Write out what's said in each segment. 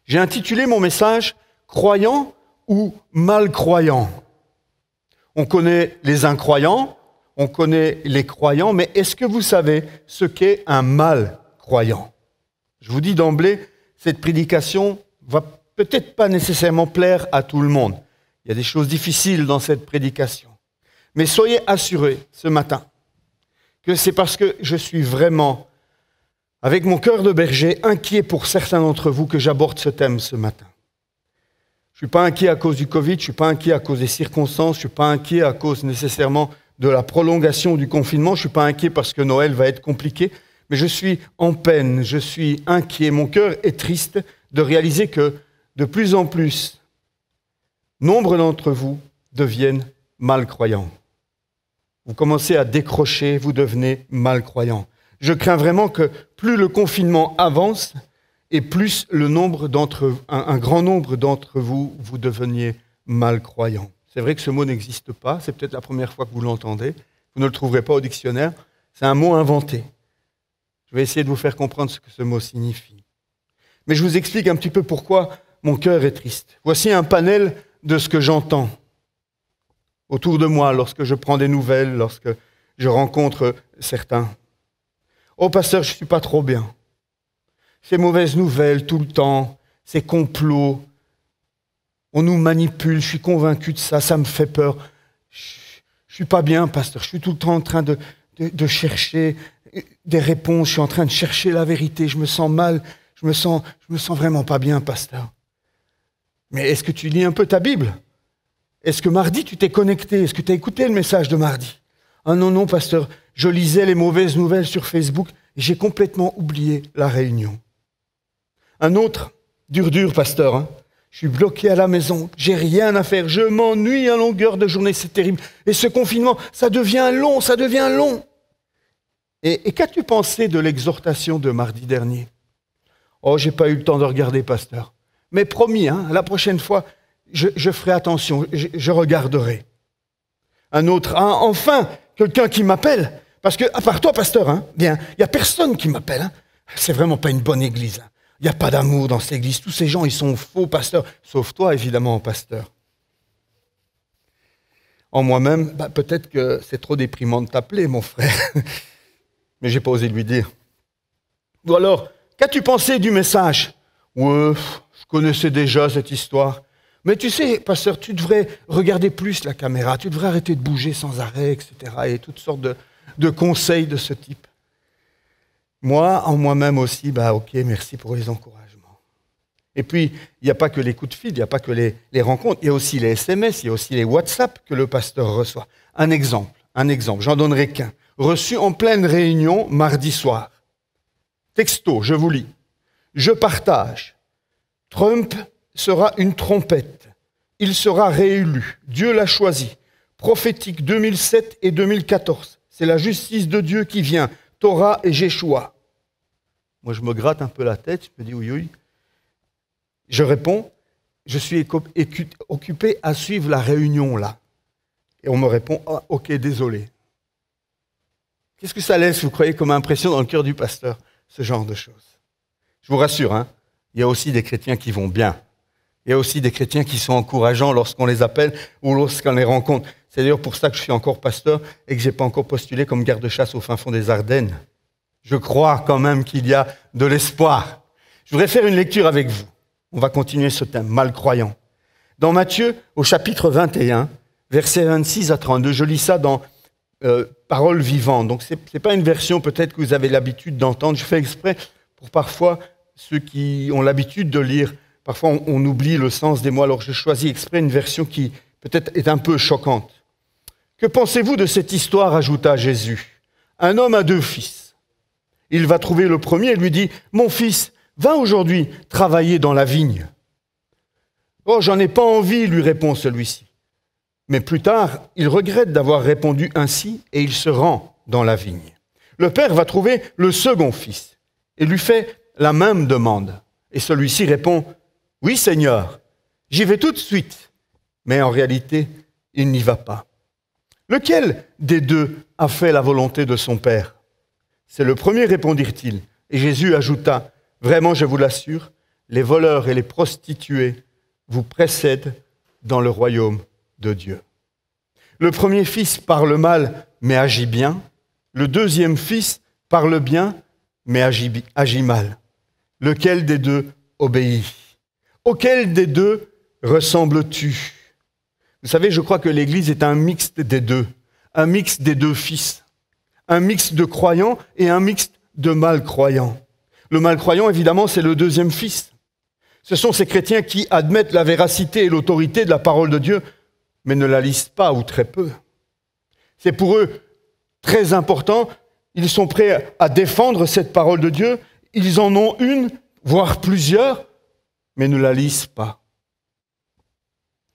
J'ai intitulé mon message « Croyant ou malcroyant ». On connaît les incroyants, on connaît les croyants, mais est-ce que vous savez ce qu'est un malcroyant? Je vous dis d'emblée, cette prédication va peut-être pas nécessairement plaire à tout le monde. Il y a des choses difficiles dans cette prédication. Mais soyez assurés ce matin que c'est parce que je suis vraiment, avec mon cœur de berger, inquiet pour certains d'entre vous que j'aborde ce thème ce matin. Je ne suis pas inquiet à cause du Covid, je ne suis pas inquiet à cause des circonstances, je ne suis pas inquiet à cause nécessairement de la prolongation du confinement, je ne suis pas inquiet parce que Noël va être compliqué, mais je suis en peine, je suis inquiet. Mon cœur est triste de réaliser que de plus en plus, nombre d'entre vous deviennent malcroyants. Vous commencez à décrocher, vous devenez malcroyants. Je crains vraiment que plus le confinement avance et plus un grand nombre d'entre vous, vous deveniez malcroyants. C'est vrai que ce mot n'existe pas, c'est peut-être la première fois que vous l'entendez. Vous ne le trouverez pas au dictionnaire, c'est un mot inventé. Je vais essayer de vous faire comprendre ce que ce mot signifie. Mais je vous explique un petit peu pourquoi mon cœur est triste. Voici un panel de ce que j'entends autour de moi lorsque je prends des nouvelles, lorsque je rencontre certains. « Oh, pasteur, je ne suis pas trop bien. Ces mauvaises nouvelles tout le temps, ces complots, on nous manipule, je suis convaincu de ça, ça me fait peur. Je ne suis pas bien, pasteur, je suis tout le temps en train de chercher des réponses, je suis en train de chercher la vérité, je me sens mal, je me sens vraiment pas bien, pasteur. Mais est-ce que tu lis un peu ta Bible? Est-ce que mardi, tu t'es connecté? Est-ce que tu as écouté le message de mardi? Ah non, pasteur, je lisais les mauvaises nouvelles sur Facebook et j'ai complètement oublié la réunion. Un autre, dur, pasteur, hein? Je suis bloqué à la maison, j'ai rien à faire, je m'ennuie à longueur de journée, c'est terrible. Et ce confinement, ça devient long. Et qu'as-tu pensé de l'exhortation de mardi dernier? Oh, j'ai pas eu le temps de regarder, pasteur. Mais promis, hein, la prochaine fois, je ferai attention, je regarderai. Un autre, enfin, quelqu'un qui m'appelle. Parce que, à part toi, pasteur, hein, bien, il n'y a personne qui m'appelle. Hein. C'est vraiment pas une bonne église. Hein. Il n'y a pas d'amour dans cette église. Tous ces gens, ils sont faux, pasteur. Sauf toi, évidemment, pasteur. En moi-même, peut-être que c'est trop déprimant de t'appeler, mon frère. Mais j'ai pas osé lui dire. Ou alors, qu'as-tu pensé du message? Ouais, je connaissais déjà cette histoire. Mais tu sais, pasteur, tu devrais regarder plus la caméra, tu devrais arrêter de bouger sans arrêt, etc. Et toutes sortes de conseils de ce type. Moi, en moi-même aussi, ok, merci pour les encouragements. Et puis, il n'y a pas que les coups de fil, il n'y a pas que les rencontres, il y a aussi les SMS, il y a aussi les WhatsApp que le pasteur reçoit. Un exemple, j'en donnerai qu'un. Reçu en pleine réunion mardi soir. Texto, je vous lis. Je partage. Trump sera une trompette. Il sera réélu. Dieu l'a choisi. Prophétique 2007 et 2014. C'est la justice de Dieu qui vient. Torah et Jéchoua. Moi, je me gratte un peu la tête. Je me dis oui. Je réponds, je suis occupé à suivre la réunion là. Et on me répond, ok, désolé. Qu'est-ce que ça laisse, vous croyez, comme impression dans le cœur du pasteur, ce genre de choses? Je vous rassure, hein, il y a aussi des chrétiens qui vont bien. Il y a aussi des chrétiens qui sont encourageants lorsqu'on les appelle ou lorsqu'on les rencontre. C'est d'ailleurs pour ça que je suis encore pasteur et que je n'ai pas encore postulé comme garde-chasse au fin fond des Ardennes. Je crois quand même qu'il y a de l'espoir. Je voudrais faire une lecture avec vous. On va continuer ce thème, malcroyant. Dans Matthieu, au chapitre 21, versets 26 à 32, je lis ça dans Parole vivante. Donc, ce n'est pas une version peut-être que vous avez l'habitude d'entendre. Je fais exprès pour parfois ceux qui ont l'habitude de lire. Parfois, on oublie le sens des mots. Alors, je choisis exprès une version qui peut-être est un peu choquante. « Que pensez-vous de cette histoire ?» ajouta Jésus. « Un homme a 2 fils. Il va trouver le premier et lui dit « Mon fils, va aujourd'hui travailler dans la vigne. »« Oh, j'en ai pas envie, lui répond celui-ci. Mais plus tard, il regrette d'avoir répondu ainsi et il se rend dans la vigne. Le père va trouver le second fils et lui fait la même demande. Et celui-ci répond « Oui, Seigneur, j'y vais tout de suite. » Mais en réalité, il n'y va pas. Lequel des 2 a fait la volonté de son père? C'est le premier, répondirent-ils. Et Jésus ajouta « Vraiment, je vous l'assure, les voleurs et les prostituées vous précèdent dans le royaume de Dieu. Le premier fils parle mal, mais agit bien. Le deuxième fils parle bien, mais agit mal. Lequel des deux obéit? Auquel des deux ressembles-tu? Vous savez, je crois que l'Église est un mixte des deux fils, un mixte de croyants et un mixte de malcroyants. Le malcroyant, évidemment, c'est le deuxième fils. Ce sont ces chrétiens qui admettent la véracité et l'autorité de la parole de Dieu, mais ne la lisent pas ou très peu. C'est pour eux très important. Ils sont prêts à défendre cette parole de Dieu. Ils en ont une, voire plusieurs, mais ne la lisent pas.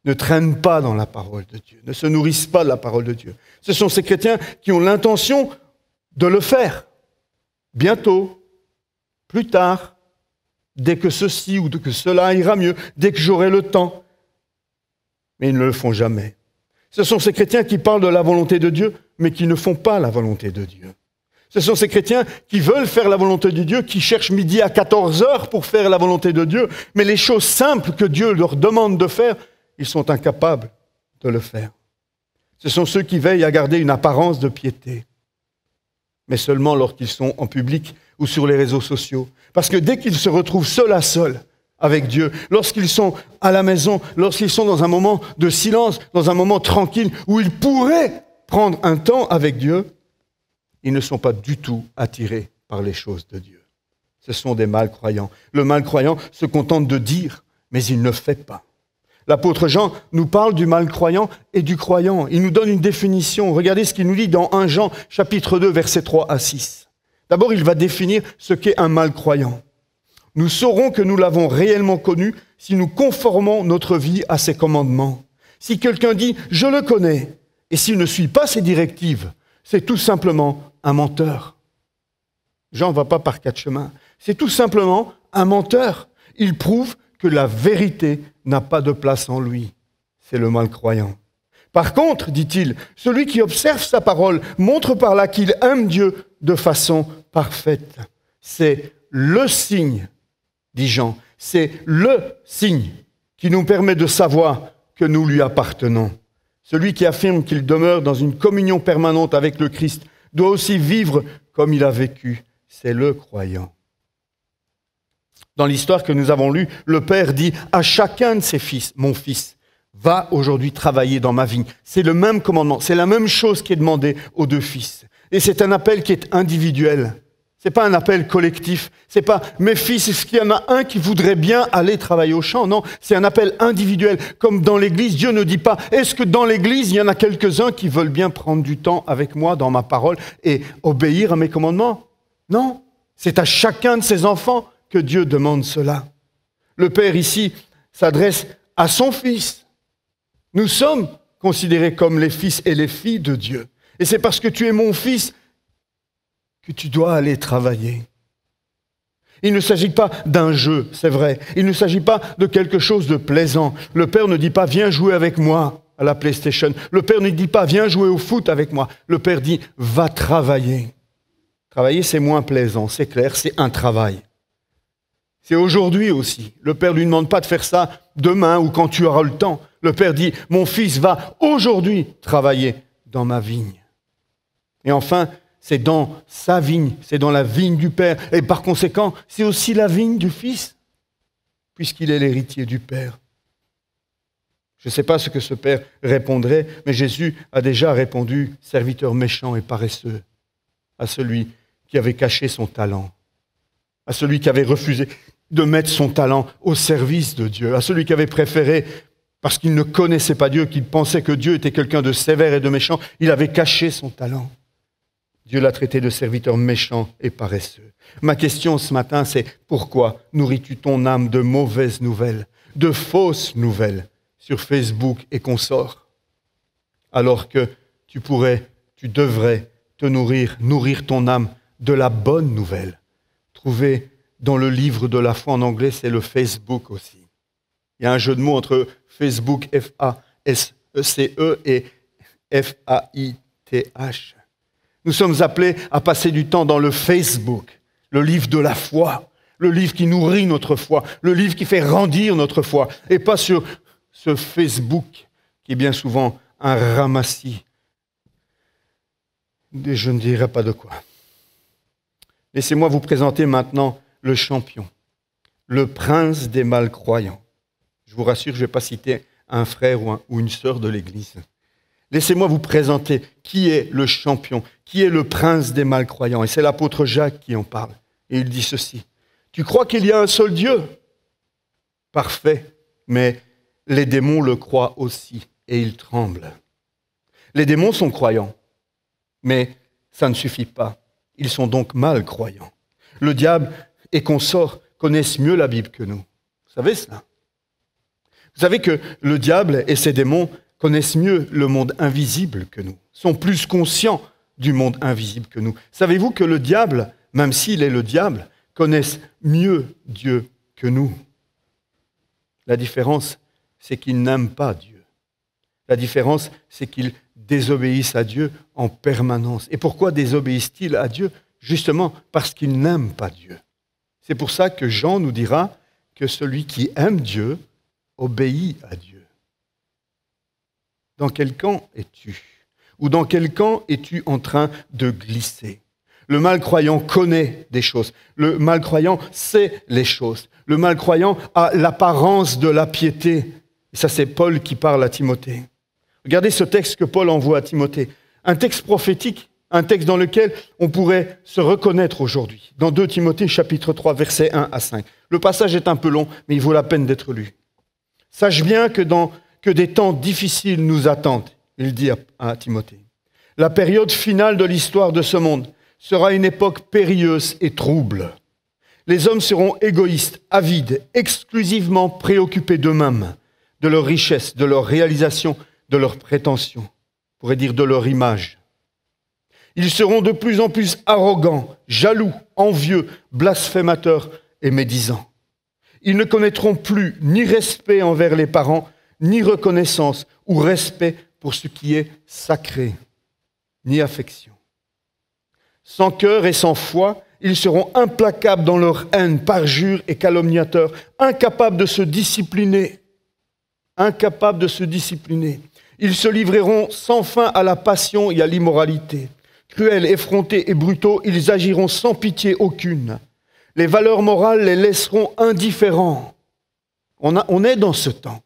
Ne traînent pas dans la parole de Dieu, ne se nourrissent pas de la parole de Dieu. Ce sont ces chrétiens qui ont l'intention de le faire. Bientôt, plus tard, dès que ceci ou que cela ira mieux, dès que j'aurai le temps. Mais ils ne le font jamais. Ce sont ces chrétiens qui parlent de la volonté de Dieu, mais qui ne font pas la volonté de Dieu. Ce sont ces chrétiens qui veulent faire la volonté de Dieu, qui cherchent midi à 14h pour faire la volonté de Dieu, mais les choses simples que Dieu leur demande de faire, ils sont incapables de le faire. Ce sont ceux qui veillent à garder une apparence de piété, mais seulement lorsqu'ils sont en public ou sur les réseaux sociaux. Parce que dès qu'ils se retrouvent seuls à seul avec Dieu, lorsqu'ils sont à la maison, lorsqu'ils sont dans un moment de silence, dans un moment tranquille, où ils pourraient prendre un temps avec Dieu, ils ne sont pas du tout attirés par les choses de Dieu. Ce sont des malcroyants. Le malcroyant se contente de dire, mais il ne fait pas. L'apôtre Jean nous parle du malcroyant et du croyant. Il nous donne une définition. Regardez ce qu'il nous dit dans 1 Jean, chapitre 2, versets 3 à 6. D'abord, il va définir ce qu'est un malcroyant. Nous saurons que nous l'avons réellement connu si nous conformons notre vie à ses commandements. Si quelqu'un dit « je le connais » et s'il ne suit pas ses directives, c'est tout simplement un menteur. Jean ne va pas par quatre chemins. C'est tout simplement un menteur. Il prouve que la vérité n'a pas de place en lui. C'est le malcroyant. Par contre, dit-il, celui qui observe sa parole montre par là qu'il aime Dieu de façon parfaite. C'est le signe, dit Jean, c'est le signe qui nous permet de savoir que nous lui appartenons. Celui qui affirme qu'il demeure dans une communion permanente avec le Christ doit aussi vivre comme il a vécu. C'est le croyant. Dans l'histoire que nous avons lue, le Père dit à chacun de ses fils, « Mon fils, va aujourd'hui travailler dans ma vigne. » C'est le même commandement, c'est la même chose qui est demandée aux deux fils. Et c'est un appel qui est individuel. Ce n'est pas un appel collectif. Ce n'est pas « Mes fils, est-ce qu'il y en a un qui voudrait bien aller travailler au champ ?» Non, c'est un appel individuel. Comme dans l'Église, Dieu ne dit pas « Est-ce que dans l'Église, il y en a quelques-uns qui veulent bien prendre du temps avec moi dans ma parole et obéir à mes commandements ?» Non, c'est à chacun de ses enfants que Dieu demande cela. Le Père ici s'adresse à son Fils. Nous sommes considérés comme les fils et les filles de Dieu. Et c'est parce que tu es mon fils que tu dois aller travailler. Il ne s'agit pas d'un jeu, c'est vrai. Il ne s'agit pas de quelque chose de plaisant. Le Père ne dit pas « Viens jouer avec moi à la PlayStation ». Le Père ne dit pas « Viens jouer au foot avec moi ». Le Père dit « Va travailler ». Travailler, c'est moins plaisant, c'est clair, c'est un travail. C'est aujourd'hui aussi. Le Père ne lui demande pas de faire ça demain ou quand tu auras le temps. Le Père dit, mon fils va aujourd'hui travailler dans ma vigne. Et enfin, c'est dans sa vigne, c'est dans la vigne du Père. Et par conséquent, c'est aussi la vigne du Fils, puisqu'il est l'héritier du Père. Je ne sais pas ce que ce Père répondrait, mais Jésus a déjà répondu, serviteur méchant et paresseux, à celui qui avait caché son talent, à celui qui avait refusé de mettre son talent au service de Dieu, à celui qui avait préféré, parce qu'il ne connaissait pas Dieu, qu'il pensait que Dieu était quelqu'un de sévère et de méchant, il avait caché son talent. Dieu l'a traité de serviteur méchant et paresseux. Ma question ce matin, c'est pourquoi nourris-tu ton âme de mauvaises nouvelles, de fausses nouvelles sur Facebook et consorts, alors que tu devrais te nourrir ton âme de la bonne nouvelle. Trouver dans le livre de la foi en anglais, c'est le Facebook aussi. Il y a un jeu de mots entre Facebook, F-A-S-E-C-E et F-A-I-T-H. Nous sommes appelés à passer du temps dans le Facebook, le livre de la foi, le livre qui nourrit notre foi, le livre qui fait grandir notre foi, et pas sur ce Facebook qui est bien souvent un ramassis. Et je ne dirai pas de quoi. Laissez-moi vous présenter maintenant le champion, le prince des malcroyants. Je vous rassure, je ne vais pas citer un frère ou une sœur de l'Église. Laissez-moi vous présenter qui est le champion, qui est le prince des malcroyants. Et c'est l'apôtre Jacques qui en parle. Et il dit ceci. Tu crois qu'il y a un seul Dieu? Parfait, mais les démons le croient aussi et ils tremblent. Les démons sont croyants, mais ça ne suffit pas. Ils sont donc malcroyants. Le diable et consorts connaissent mieux la Bible que nous. Vous savez cela? Vous savez que le diable et ses démons connaissent mieux le monde invisible que nous, sont plus conscients du monde invisible que nous. Savez-vous que le diable, même s'il est le diable, connaisse mieux Dieu que nous? La différence, c'est qu'ils n'aiment pas Dieu. La différence, c'est qu'ils désobéissent à Dieu en permanence. Et pourquoi désobéissent-ils à Dieu? Justement parce qu'ils n'aiment pas Dieu. C'est pour ça que Jean nous dira que celui qui aime Dieu obéit à Dieu. Dans quel camp es-tu? Ou dans quel camp es-tu en train de glisser? Le malcroyant connaît des choses. Le malcroyant sait les choses. Le malcroyant a l'apparence de la piété. Et ça, c'est Paul qui parle à Timothée. Regardez ce texte que Paul envoie à Timothée. Un texte prophétique, un texte dans lequel on pourrait se reconnaître aujourd'hui. Dans 2 Timothée, chapitre 3, versets 1 à 5. Le passage est un peu long, mais il vaut la peine d'être lu. Sache bien que des temps difficiles nous attendent, il dit à Timothée. La période finale de l'histoire de ce monde sera une époque périlleuse et trouble. Les hommes seront égoïstes, avides, exclusivement préoccupés d'eux-mêmes, de leur richesse, de leur réalisation, de leurs prétentions, on pourrait dire de leur image. Ils seront de plus en plus arrogants, jaloux, envieux, blasphémateurs et médisants. Ils ne connaîtront plus ni respect envers les parents, ni reconnaissance ou respect pour ce qui est sacré, ni affection. Sans cœur et sans foi, ils seront implacables dans leur haine, parjures et calomniateurs, incapables de se discipliner. Ils se livreront sans fin à la passion et à l'immoralité. Cruels, effrontés et brutaux, ils agiront sans pitié aucune. Les valeurs morales les laisseront indifférents. On est dans ce temps.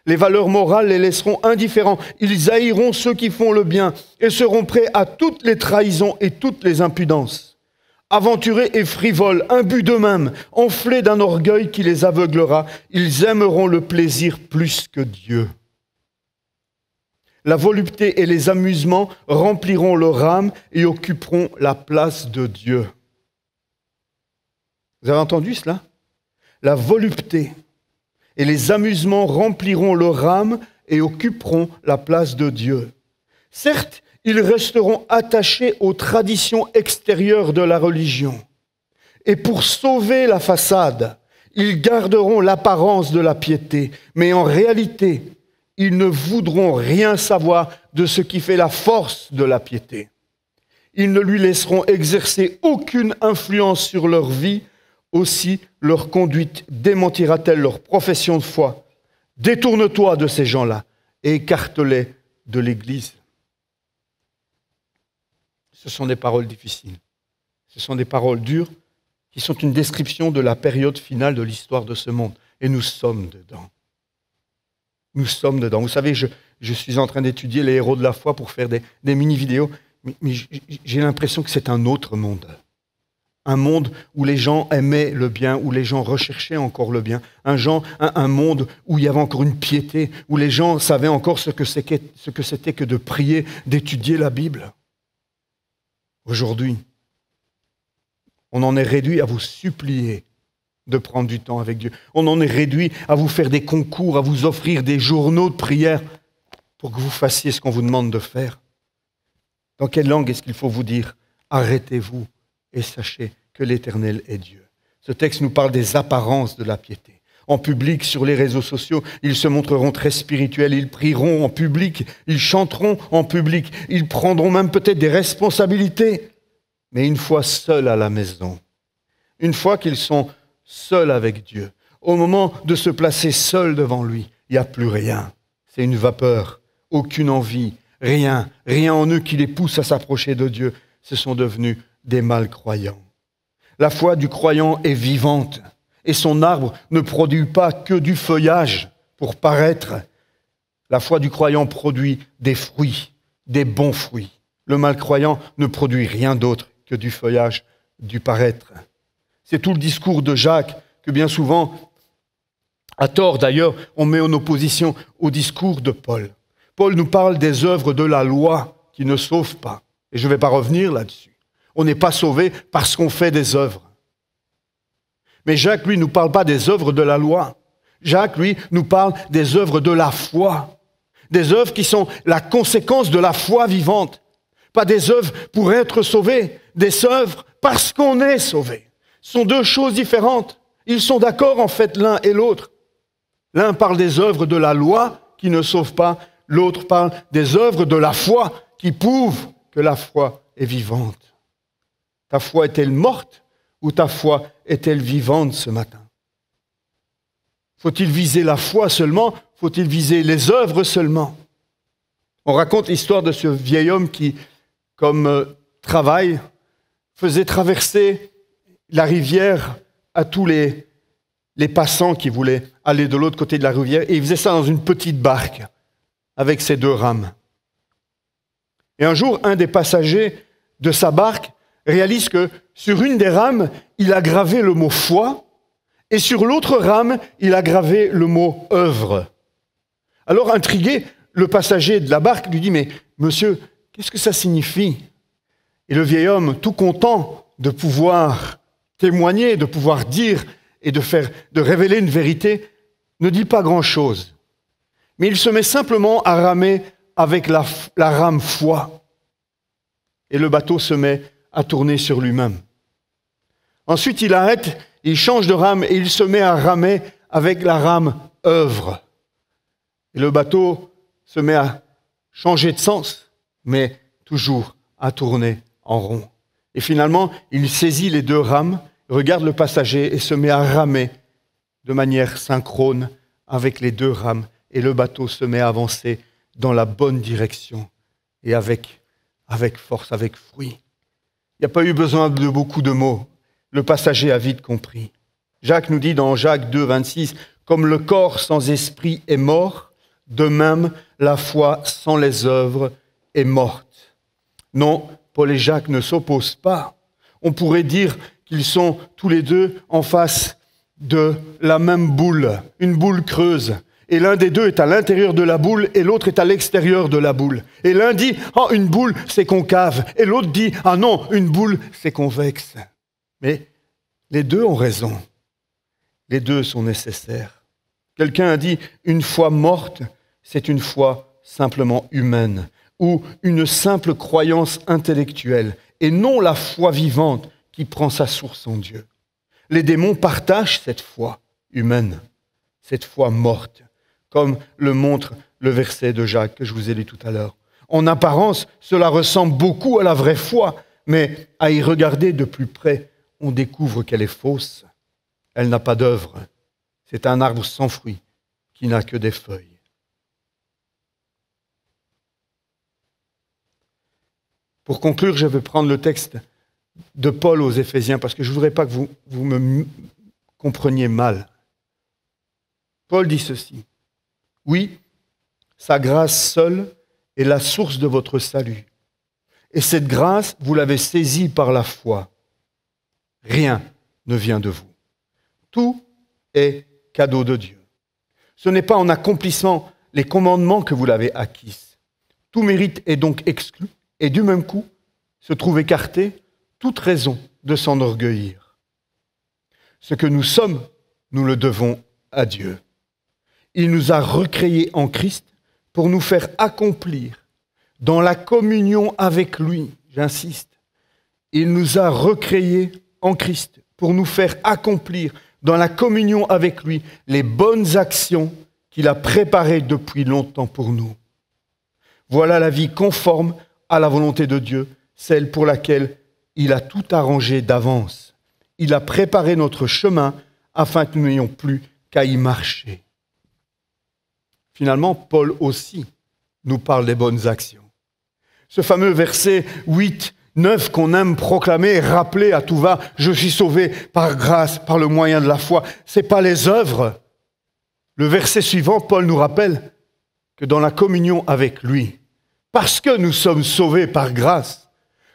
Les valeurs morales les laisseront indifférents. Ils haïront ceux qui font le bien et seront prêts à toutes les trahisons et toutes les impudences. Aventurés et frivoles, imbus d'eux-mêmes, enflés d'un orgueil qui les aveuglera, ils aimeront le plaisir plus que Dieu. La volupté et les amusements rempliront leur âme et occuperont la place de Dieu. Vous avez entendu cela? La volupté et les amusements rempliront leur âme et occuperont la place de Dieu. Certes, ils resteront attachés aux traditions extérieures de la religion. Et pour sauver la façade, ils garderont l'apparence de la piété. Mais en réalité, ils ne voudront rien savoir de ce qui fait la force de la piété. Ils ne lui laisseront exercer aucune influence sur leur vie. Aussi, leur conduite démentira-t-elle leur profession de foi. Détourne-toi de ces gens-là et écarte-les de l'Église. Ce sont des paroles difficiles. Ce sont des paroles dures qui sont une description de la période finale de l'histoire de ce monde. Et nous sommes dedans. Nous sommes dedans. Vous savez, je suis en train d'étudier les héros de la foi pour faire des mini-vidéos, mais j'ai l'impression que c'est un autre monde. Un monde où les gens aimaient le bien, où les gens recherchaient encore le bien. Un monde où il y avait encore une piété, où les gens savaient encore ce que c'était que de prier, d'étudier la Bible. Aujourd'hui, on en est réduit à vous supplier de prendre du temps avec Dieu. On en est réduit à vous faire des concours, à vous offrir des journaux de prière pour que vous fassiez ce qu'on vous demande de faire. Dans quelle langue est-ce qu'il faut vous dire « Arrêtez-vous » et sachez que l'Éternel est Dieu. Ce texte nous parle des apparences de la piété. En public, sur les réseaux sociaux, ils se montreront très spirituels, ils prieront en public, ils chanteront en public, ils prendront même peut-être des responsabilités. Mais une fois seuls à la maison, une fois qu'ils sont seul avec Dieu, au moment de se placer seul devant lui, il n'y a plus rien. C'est une vapeur, aucune envie, rien en eux qui les pousse à s'approcher de Dieu. Ce sont devenus des malcroyants. La foi du croyant est vivante et son arbre ne produit pas que du feuillage pour paraître. La foi du croyant produit des fruits, des bons fruits. Le malcroyant ne produit rien d'autre que du feuillage, du paraître. C'est tout le discours de Jacques que bien souvent, à tort d'ailleurs, on met en opposition au discours de Paul. Paul nous parle des œuvres de la loi qui ne sauvent pas. Et je ne vais pas revenir là-dessus. On n'est pas sauvé parce qu'on fait des œuvres. Mais Jacques, lui, ne nous parle pas des œuvres de la loi. Jacques, lui, nous parle des œuvres de la foi. Des œuvres qui sont la conséquence de la foi vivante. Pas des œuvres pour être sauvé, des œuvres parce qu'on est sauvé. Ce sont deux choses différentes. Ils sont d'accord en fait l'un et l'autre. L'un parle des œuvres de la loi qui ne sauvent pas, l'autre parle des œuvres de la foi qui prouvent que la foi est vivante. Ta foi est-elle morte ou ta foi est-elle vivante ce matin? Faut-il viser la foi seulement? Faut-il viser les œuvres seulement? On raconte l'histoire de ce vieil homme qui, comme travail, faisait traverser la rivière à tous les passants qui voulaient aller de l'autre côté de la rivière. Et il faisait ça dans une petite barque avec ses deux rames. Et un jour, un des passagers de sa barque réalise que sur une des rames, il a gravé le mot foi et sur l'autre rame, il a gravé le mot œuvre. Alors, intrigué, le passager de la barque lui dit « Mais monsieur, qu'est-ce que ça signifie ?» Et le vieil homme, tout content de pouvoir témoigner, de pouvoir dire et de révéler une vérité, ne dit pas grand-chose. Mais il se met simplement à ramer avec la rame foi. Et le bateau se met à tourner sur lui-même. Ensuite, il arrête, il change de rame et il se met à ramer avec la rame œuvre. Et le bateau se met à changer de sens, mais toujours à tourner en rond. Et finalement, il saisit les deux rames, regarde le passager et se met à ramer de manière synchrone avec les deux rames. Et le bateau se met à avancer dans la bonne direction et avec force, avec fruit. Il n'y a pas eu besoin de beaucoup de mots. Le passager a vite compris. Jacques nous dit dans Jacques 2, 26, « Comme le corps sans esprit est mort, de même la foi sans les œuvres est morte. » Non, Paul et Jacques ne s'opposent pas. On pourrait dire qu'ils sont tous les deux en face de la même boule, une boule creuse. Et l'un des deux est à l'intérieur de la boule et l'autre est à l'extérieur de la boule. Et l'un dit « Ah, une boule, c'est concave. » Et l'autre dit « Ah non, une boule, c'est convexe. » Mais les deux ont raison. Les deux sont nécessaires. Quelqu'un a dit « Une foi morte, c'est une foi simplement humaine. » Ou une simple croyance intellectuelle, et non la foi vivante qui prend sa source en Dieu. Les démons partagent cette foi humaine, cette foi morte, comme le montre le verset de Jacques que je vous ai lu tout à l'heure. En apparence, cela ressemble beaucoup à la vraie foi, mais à y regarder de plus près, on découvre qu'elle est fausse. Elle n'a pas d'œuvre. C'est un arbre sans fruits qui n'a que des feuilles. Pour conclure, je vais prendre le texte de Paul aux Éphésiens, parce que je ne voudrais pas que vous me compreniez mal. Paul dit ceci. « Oui, sa grâce seule est la source de votre salut. Et cette grâce, vous l'avez saisie par la foi. Rien ne vient de vous. Tout est cadeau de Dieu. Ce n'est pas en accomplissant les commandements que vous l'avez acquise. Tout mérite est donc exclu. Et du même coup, se trouve écartée toute raison de s'enorgueillir. Ce que nous sommes, nous le devons à Dieu. Il nous a recréés en Christ pour nous faire accomplir dans la communion avec lui, j'insiste, il nous a recréés en Christ pour nous faire accomplir dans la communion avec lui les bonnes actions qu'il a préparées depuis longtemps pour nous. Voilà la vie conforme à la volonté de Dieu, celle pour laquelle il a tout arrangé d'avance. Il a préparé notre chemin afin que nous n'ayons plus qu'à y marcher. Finalement, Paul aussi nous parle des bonnes actions. Ce fameux verset 8, 9 qu'on aime proclamer et rappeler à tout va, je suis sauvé par grâce, par le moyen de la foi. Ce n'est pas les œuvres. Le verset suivant, Paul nous rappelle que dans la communion avec lui, parce que nous sommes sauvés par grâce,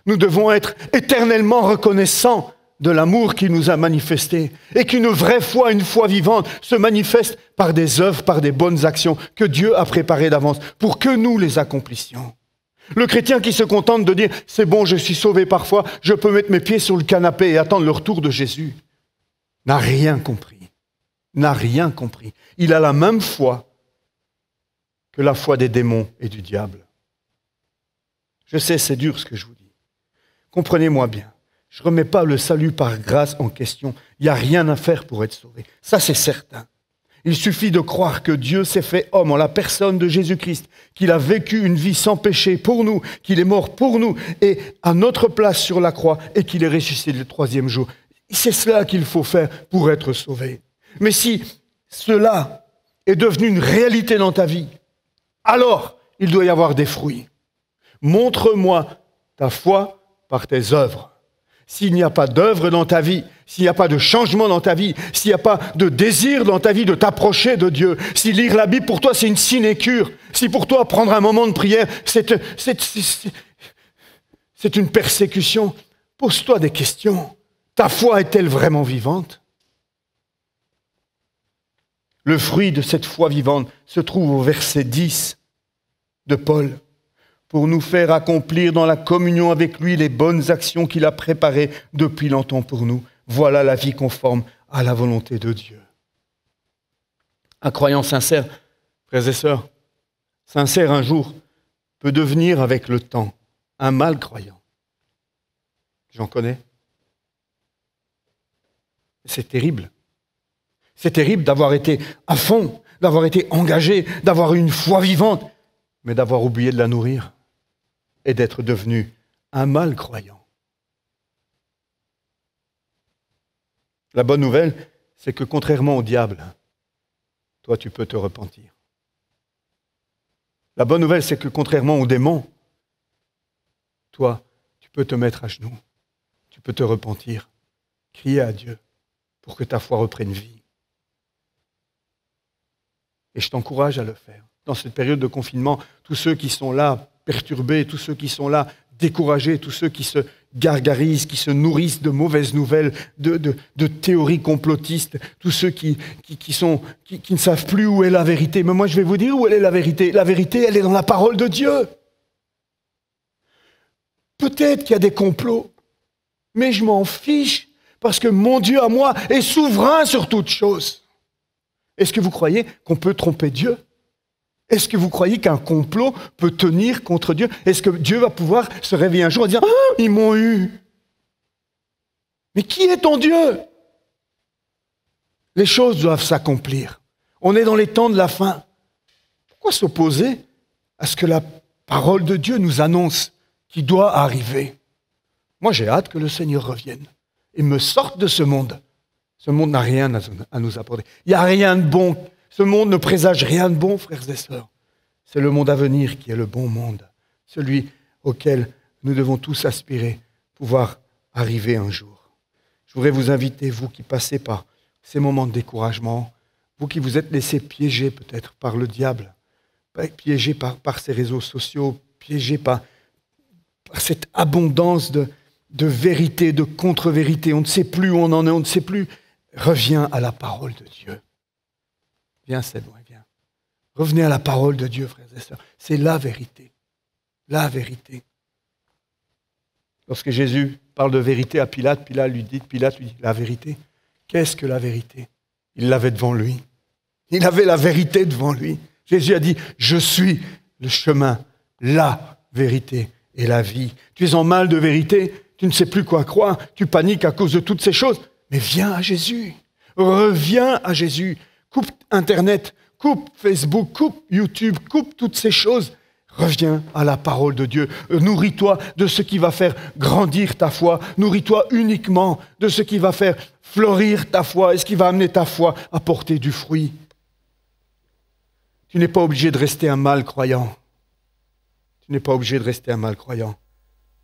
nous devons être éternellement reconnaissants de l'amour qu'il nous a manifesté et qu'une vraie foi, une foi vivante, se manifeste par des œuvres, par des bonnes actions que Dieu a préparées d'avance pour que nous les accomplissions. Le chrétien qui se contente de dire « c'est bon, je suis sauvé parfois, je peux mettre mes pieds sur le canapé et attendre le retour de Jésus » n'a rien compris. N'a rien compris. Il a la même foi que la foi des démons et du diable. Je sais, c'est dur ce que je vous dis. Comprenez-moi bien. Je ne remets pas le salut par grâce en question. Il n'y a rien à faire pour être sauvé. Ça, c'est certain. Il suffit de croire que Dieu s'est fait homme en la personne de Jésus-Christ, qu'il a vécu une vie sans péché pour nous, qu'il est mort pour nous et à notre place sur la croix et qu'il est ressuscité le 3e jour. C'est cela qu'il faut faire pour être sauvé. Mais si cela est devenu une réalité dans ta vie, alors il doit y avoir des fruits. Montre-moi ta foi par tes œuvres. S'il n'y a pas d'œuvre dans ta vie, s'il n'y a pas de changement dans ta vie, s'il n'y a pas de désir dans ta vie de t'approcher de Dieu, si lire la Bible pour toi c'est une sinécure, si pour toi prendre un moment de prière c'est une persécution, pose-toi des questions. Ta foi est-elle vraiment vivante? Le fruit de cette foi vivante se trouve au verset 10 de Paul. Pour nous faire accomplir dans la communion avec lui les bonnes actions qu'il a préparées depuis longtemps pour nous. Voilà la vie conforme à la volonté de Dieu. Un croyant sincère, frères et sœurs, sincère un jour, peut devenir avec le temps un mal croyant. J'en connais. C'est terrible. C'est terrible d'avoir été à fond, d'avoir été engagé, d'avoir une foi vivante, mais d'avoir oublié de la nourrir. Et d'être devenu un mal croyant. La bonne nouvelle, c'est que contrairement au diable, toi tu peux te repentir. La bonne nouvelle, c'est que contrairement aux démons, toi tu peux te mettre à genoux, tu peux te repentir, crier à Dieu pour que ta foi reprenne vie. Et je t'encourage à le faire. Dans cette période de confinement, tous ceux qui sont là, perturbés, tous ceux qui sont là, découragés, tous ceux qui se gargarisent, qui se nourrissent de mauvaises nouvelles, de théories complotistes, tous ceux qui ne savent plus où est la vérité. Mais moi, je vais vous dire où elle est la vérité. La vérité, elle est dans la parole de Dieu. Peut-être qu'il y a des complots, mais je m'en fiche, parce que mon Dieu à moi est souverain sur toutes choses. Est-ce que vous croyez qu'on peut tromper Dieu ? Est-ce que vous croyez qu'un complot peut tenir contre Dieu? Est-ce que Dieu va pouvoir se réveiller un jour et dire « Ah, ils m'ont eu !» Mais qui est ton Dieu? Les choses doivent s'accomplir. On est dans les temps de la fin. Pourquoi s'opposer à ce que la parole de Dieu nous annonce qui doit arriver? Moi, j'ai hâte que le Seigneur revienne et me sorte de ce monde. Ce monde n'a rien à nous apporter. Il n'y a rien de bon. Ce monde ne présage rien de bon, frères et sœurs. C'est le monde à venir qui est le bon monde, celui auquel nous devons tous aspirer, pouvoir arriver un jour. Je voudrais vous inviter, vous qui passez par ces moments de découragement, vous qui vous êtes laissés piéger peut-être par le diable, piégés par ces réseaux sociaux, piégés par cette abondance de vérité, de contre-vérité. On ne sait plus où on en est, on ne sait plus. Reviens à la parole de Dieu. Viens, Sébastien, viens. Revenez à la parole de Dieu, frères et sœurs. C'est la vérité. La vérité. Lorsque Jésus parle de vérité à Pilate, Pilate lui dit, la vérité. Qu'est-ce que la vérité? Il l'avait devant lui. Il avait la vérité devant lui. Jésus a dit, je suis le chemin, la vérité et la vie. Tu es en mal de vérité, tu ne sais plus quoi croire, tu paniques à cause de toutes ces choses. Mais viens à Jésus. Reviens à Jésus. Coupe Internet, coupe Facebook, coupe YouTube, coupe toutes ces choses. Reviens à la parole de Dieu. Nourris-toi de ce qui va faire grandir ta foi. Nourris-toi uniquement de ce qui va faire fleurir ta foi et ce qui va amener ta foi à porter du fruit. Tu n'es pas obligé de rester un mal croyant. Tu n'es pas obligé de rester un mal croyant.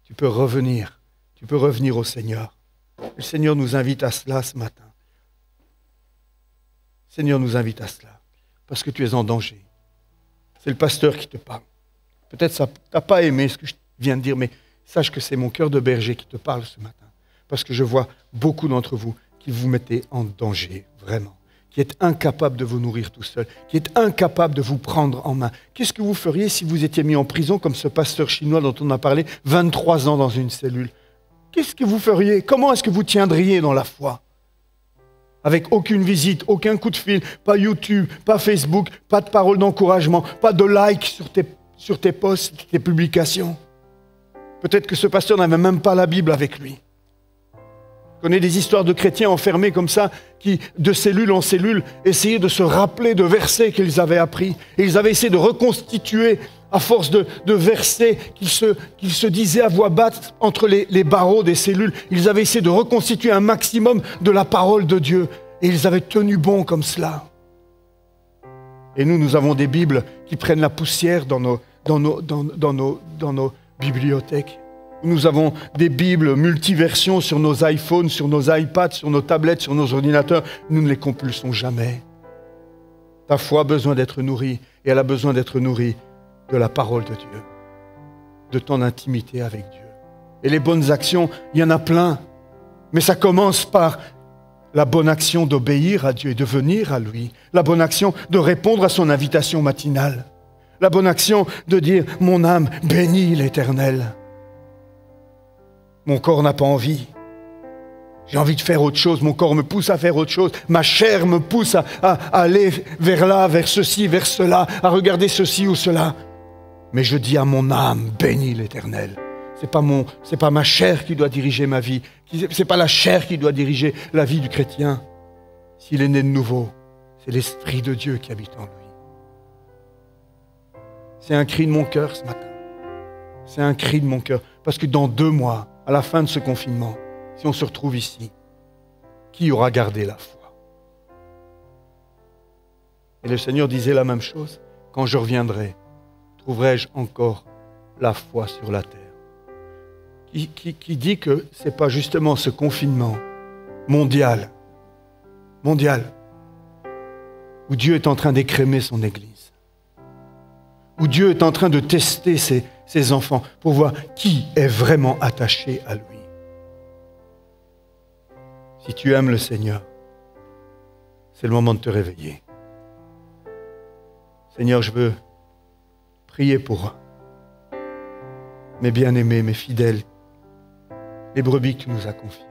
Tu peux revenir au Seigneur. Le Seigneur nous invite à cela ce matin. Le Seigneur nous invite à cela parce que tu es en danger. C'est le pasteur qui te parle. Peut-être que tu n'as pas aimé ce que je viens de dire, mais sache que c'est mon cœur de berger qui te parle ce matin. Parce que je vois beaucoup d'entre vous qui vous mettez en danger, vraiment. Qui êtes incapables de vous nourrir tout seul, qui êtes incapables de vous prendre en main. Qu'est-ce que vous feriez si vous étiez mis en prison comme ce pasteur chinois dont on a parlé, 23 ans dans une cellule? Qu'est-ce que vous feriez? Comment est-ce que vous tiendriez dans la foi? Avec aucune visite, aucun coup de fil, pas YouTube, pas Facebook, pas de paroles d'encouragement, pas de like sur tes posts, tes publications. Peut-être que ce pasteur n'avait même pas la Bible avec lui. Je connais des histoires de chrétiens enfermés comme ça, qui, de cellule en cellule, essayaient de se rappeler de versets qu'ils avaient appris. Et ils avaient essayé de reconstituer, à force de versets qu'ils se disaient à voix basse entre les barreaux des cellules. Ils avaient essayé de reconstituer un maximum de la parole de Dieu. Et ils avaient tenu bon comme cela. Et nous avons des Bibles qui prennent la poussière dans nos bibliothèques. Nous avons des Bibles multiversions sur nos iPhones, sur nos iPads, sur nos tablettes, sur nos ordinateurs. Nous ne les compulsons jamais. Ta foi a besoin d'être nourrie et elle a besoin d'être nourrie de la parole de Dieu, de ton intimité avec Dieu. Et les bonnes actions, il y en a plein. Mais ça commence par la bonne action d'obéir à Dieu et de venir à lui. La bonne action de répondre à son invitation matinale. La bonne action de dire « Mon âme bénit l'Éternel ». Mon corps n'a pas envie. J'ai envie de faire autre chose. Mon corps me pousse à faire autre chose. Ma chair me pousse à aller vers là, vers ceci, vers cela, à regarder ceci ou cela. Mais je dis à mon âme, bénis l'Éternel. C'est pas ma chair qui doit diriger ma vie. C'est pas la chair qui doit diriger la vie du chrétien. S'il est né de nouveau, c'est l'Esprit de Dieu qui habite en lui. C'est un cri de mon cœur ce matin. C'est un cri de mon cœur. Parce que dans 2 mois, à la fin de ce confinement, si on se retrouve ici, qui aura gardé la foi? Et le Seigneur disait la même chose. Quand je reviendrai, trouverai-je encore la foi sur la terre? Qui dit que ce n'est pas justement ce confinement mondial, où Dieu est en train d'écrémer son Église, où Dieu est en train de tester ses enfants pour voir qui est vraiment attaché à lui. Si tu aimes le Seigneur, c'est le moment de te réveiller. Seigneur, je veux prier pour mes bien-aimés, mes fidèles, les brebis que tu nous as confiées.